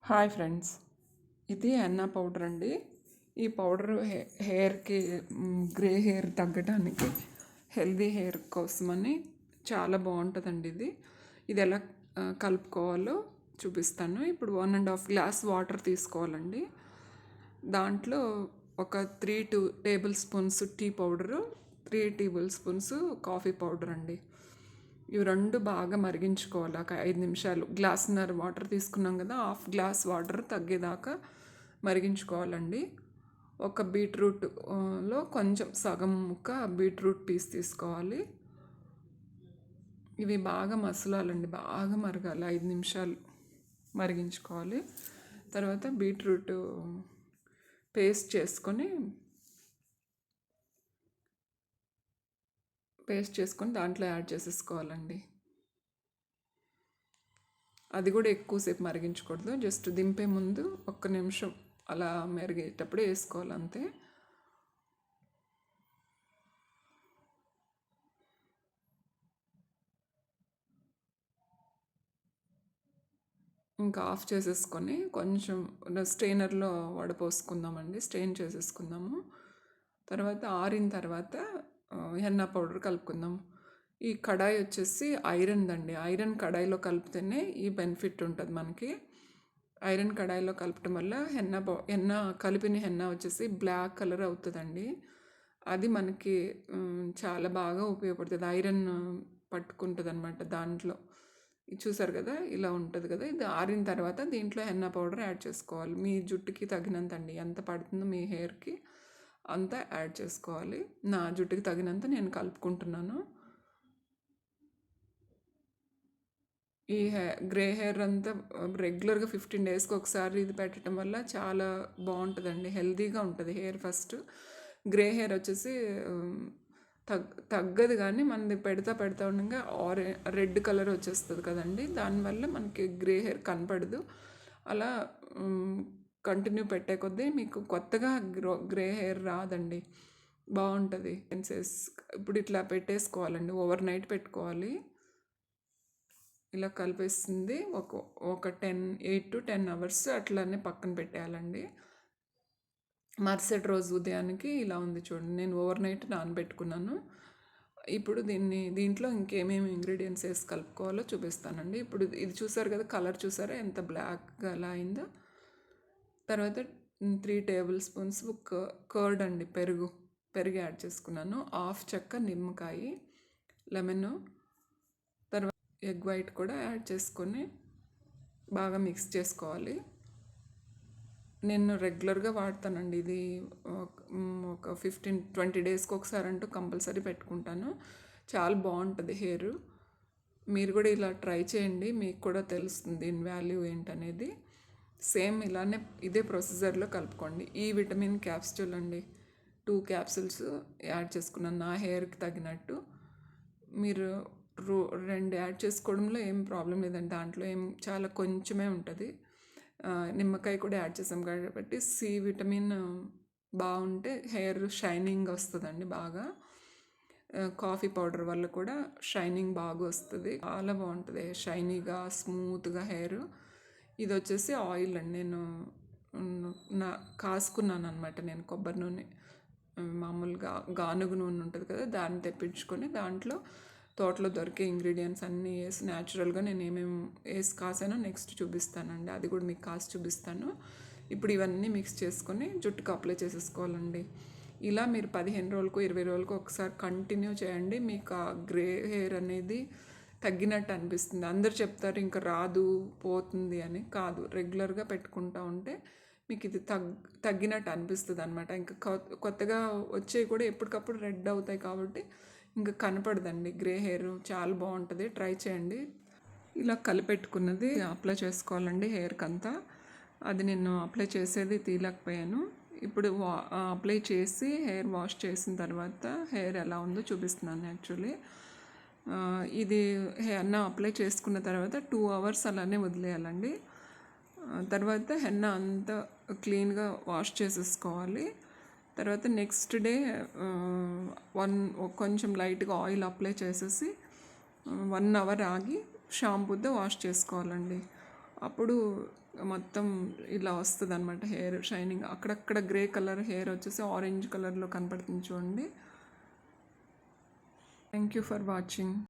Hi friends, ఇది henna powder అండి. ఈ పౌడర్ హెయిర్కి గ్రే హెయిర్ తగ్గడానికి, హెల్దీ హెయిర్ కోసమని చాలా బాగుంటుందండి. ఇది ఎలా కలుపుకోవాలో చూపిస్తాను. ఇప్పుడు 1.5 గ్లాస్ వాటర్ తీసుకోవాలండి. దాంట్లో ఒక 3 tablespoons tea powder, 3 tablespoons coffee powder అండి. ఇవి రెండు బాగా మరిగించుకోవాలి. ఒక 5 నిమిషాలు. గ్లాసున్నర వాటర్ తీసుకున్నాం కదా, హాఫ్ గ్లాస్ వాటర్ తగ్గేదాకా మరిగించుకోవాలండి. ఒక బీట్రూట్లో కొంచెం సగం ముక్క బీట్రూట్ పీస్ తీసుకోవాలి. ఇవి బాగా మసలాలండి, బాగా మరగాలి. 5 నిమిషాలు మరిగించుకోవాలి. తర్వాత బీట్రూట్ పేస్ట్ చేసుకొని దాంట్లో యాడ్ చేసేసుకోవాలండి. అది కూడా ఎక్కువసేపు మరిగించకూడదు. జస్ట్ దింపే ముందు 1 నిమిషం అలా మరిగేటప్పుడు వేసుకోవాలి, అంతే. ఇంకా ఆఫ్ చేసేసుకొని కొంచెం స్ట్రెయినర్లో వడపోసుకుందామండి. స్ట్రెయిన్ చేసేసుకుందాము. తర్వాత ఆరిన తర్వాత హెన్నా పౌడర్ కలుపుకుందాము. ఈ కడాయి వచ్చేసి ఐరన్దండి. ఐరన్ కడాయిలో కలిపితేనే ఈ బెనిఫిట్ ఉంటుంది మనకి. ఐరన్ కడాయిలో కలపటం వల్ల హెన్నా కలిపిన హెన్నా వచ్చేసి బ్లాక్ కలర్ అవుతుందండి. అది మనకి చాలా బాగా ఉపయోగపడుతుంది. ఐరన్ పట్టుకుంటుంది అనమాట దాంట్లో. ఇది చూసారు కదా, ఇలా ఉంటుంది కదా. ఇది ఆరిన తర్వాత దీంట్లో హెన్నా పౌడర్ యాడ్ చేసుకోవాలి. మీ జుట్టుకి తగినంత అండి, ఎంత పడుతుందో మీ హెయిర్కి అంత యాడ్ చేసుకోవాలి. నా జుట్టుకి తగినంత నేను కలుపుకుంటున్నాను. ఈ గ్రే హెయిర్ అంతా రెగ్యులర్గా 15 డేస్కి ఒకసారి ఇది పెట్టడం వల్ల చాలా బాగుంటుందండి. హెల్తీగా ఉంటుంది హెయిర్. ఫస్ట్ గ్రే హెయిర్ వచ్చేసి తగ్గదు, కానీ మనది పెడతా ఉండగా రెడ్ కలర్ వచ్చేస్తుంది కదండి. దానివల్ల మనకి గ్రే హెయిర్ కనపడదు. అలా కంటిన్యూ పెట్టే కొద్దీ మీకు కొత్తగా గ్రే హెయిర్ రాదండి, బాగుంటుంది. ఇప్పుడు ఇట్లా పెట్టేసుకోవాలండి, ఓవర్ నైట్ పెట్టుకోవాలి. ఇలా కలిపేస్తుంది ఒక 8 to 10 అవర్స్ అట్లానే పక్కన పెట్టేయాలండి. మరుసటి రోజు ఉదయానికి ఇలా ఉంది చూడండి. నేను ఓవర్ నైట్ నానబెట్టుకున్నాను. ఇప్పుడు దీంట్లో ఇంకేమేమి ఇంగ్రీడియంట్స్ వేసి కలుపుకోవాలో చూపిస్తానండి. ఇప్పుడు ఇది చూసారు కదా, కలర్ చూసారా ఎంత బ్లాక్గా అలా అయిందో. తర్వాత 3 టేబుల్ స్పూన్స్ కర్డ్ అండి, పెరుగు యాడ్ చేసుకున్నాను. హాఫ్ చెక్క నిమ్మకాయ, లెమన్, తర్వాత ఎగ్ వైట్ కూడా యాడ్ చేసుకొని బాగా మిక్స్ చేసుకోవాలి. నేను రెగ్యులర్గా వాడతానండి ఇది. ఒక 15-20 డేస్కి ఒకసారి అంటూ కంపల్సరీ పెట్టుకుంటాను. చాలా బాగుంటుంది హెయిర్. మీరు కూడా ఇలా ట్రై చేయండి, మీకు కూడా తెలుస్తుంది దీని వాల్యూ ఏంటనేది. సేమ్ ఇలానే ఇదే ప్రొసీజర్లో కలుపుకోండి. ఈ విటమిన్ క్యాప్సూల్ అండి, 2 క్యాప్సూల్స్ యాడ్ చేసుకున్నాను నా హెయిర్కి తగినట్టు. మీరు 2 యాడ్ చేసుకోవడంలో ఏం ప్రాబ్లం లేదండి. దాంట్లో చాలా కొంచెమే ఉంటుంది. నిమ్మకాయ కూడా యాడ్ చేసాం కాబట్టి సి విటమిన్ బాగుంటే హెయిర్ షైనింగ్ వస్తుందండి బాగా. కాఫీ పౌడర్ వల్ల కూడా షైనింగ్ బాగా వస్తుంది, చాలా బాగుంటుంది షైనీగా స్మూత్గా హెయిర్. ఇది వచ్చేసి ఆయిల్ అండి. నేను కాసుకున్నాను అనమాట. నేను కొబ్బరి నూనె, మామూలుగా గానుగ నూనె ఉంటుంది కదా, దాన్ని తెప్పించుకొని దాంట్లో తోటలో దొరికే ఇంగ్రీడియంట్స్ అన్నీ వేసి న్యాచురల్గా నేను ఏమేమి వేసి కాసానో నెక్స్ట్ చూపిస్తానండి. అది కూడా మీకు కాసి చూపిస్తాను. ఇప్పుడు ఇవన్నీ మిక్స్ చేసుకొని జుట్టుకు అప్లై చేసేసుకోవాలండి. ఇలా మీరు 15 రోజులకు 20 రోజులకు ఒకసారి కంటిన్యూ చేయండి. మీకు ఆ గ్రే హెయిర్ అనేది తగ్గినట్టు అనిపిస్తుంది. అందరు చెప్తారు ఇంకా రాదు, పోతుంది అని. కాదు, రెగ్యులర్గా పెట్టుకుంటూ ఉంటే మీకు ఇది తగ్గినట్టు అనిపిస్తుంది అనమాట. ఇంకా కొత్తగా వచ్చేవి కూడా ఎప్పటికప్పుడు రెడ్ అవుతాయి కాబట్టి ఇంకా కనపడదండి గ్రే హెయిర్. చాలా బాగుంటుంది, ట్రై చేయండి. ఇలా కలిపెట్టుకున్నది అప్లై చేసుకోవాలండి హెయిర్కి అంతా. అది నేను అప్లై చేసేది తీయలేకపోయాను. ఇప్పుడు అప్లై చేసి హెయిర్ వాష్ చేసిన తర్వాత హెయిర్ ఎలా ఉందో చూపిస్తున్నాను. యాక్చువల్లీ ఇది హెన్నా అప్లై చేసుకున్న తర్వాత 2 అవర్స్ అలానే వదిలేయాలండి. తర్వాత హెన్నా అంతా క్లీన్గా వాష్ చేసేసుకోవాలి. తర్వాత నెక్స్ట్ డే కొంచెం లైట్గా ఆయిల్ అప్లై చేసేసి 1 అవర్ ఆగి షాంపూతో వాష్ చేసుకోవాలండి. అప్పుడు మొత్తం ఇలా వస్తుంది అనమాట హెయిర్ షైనింగ్. అక్కడక్కడ గ్రే కలర్ హెయిర్ వచ్చేసి ఆరెంజ్ కలర్లో కనపడుతుంది చూడండి. Thank you for watching.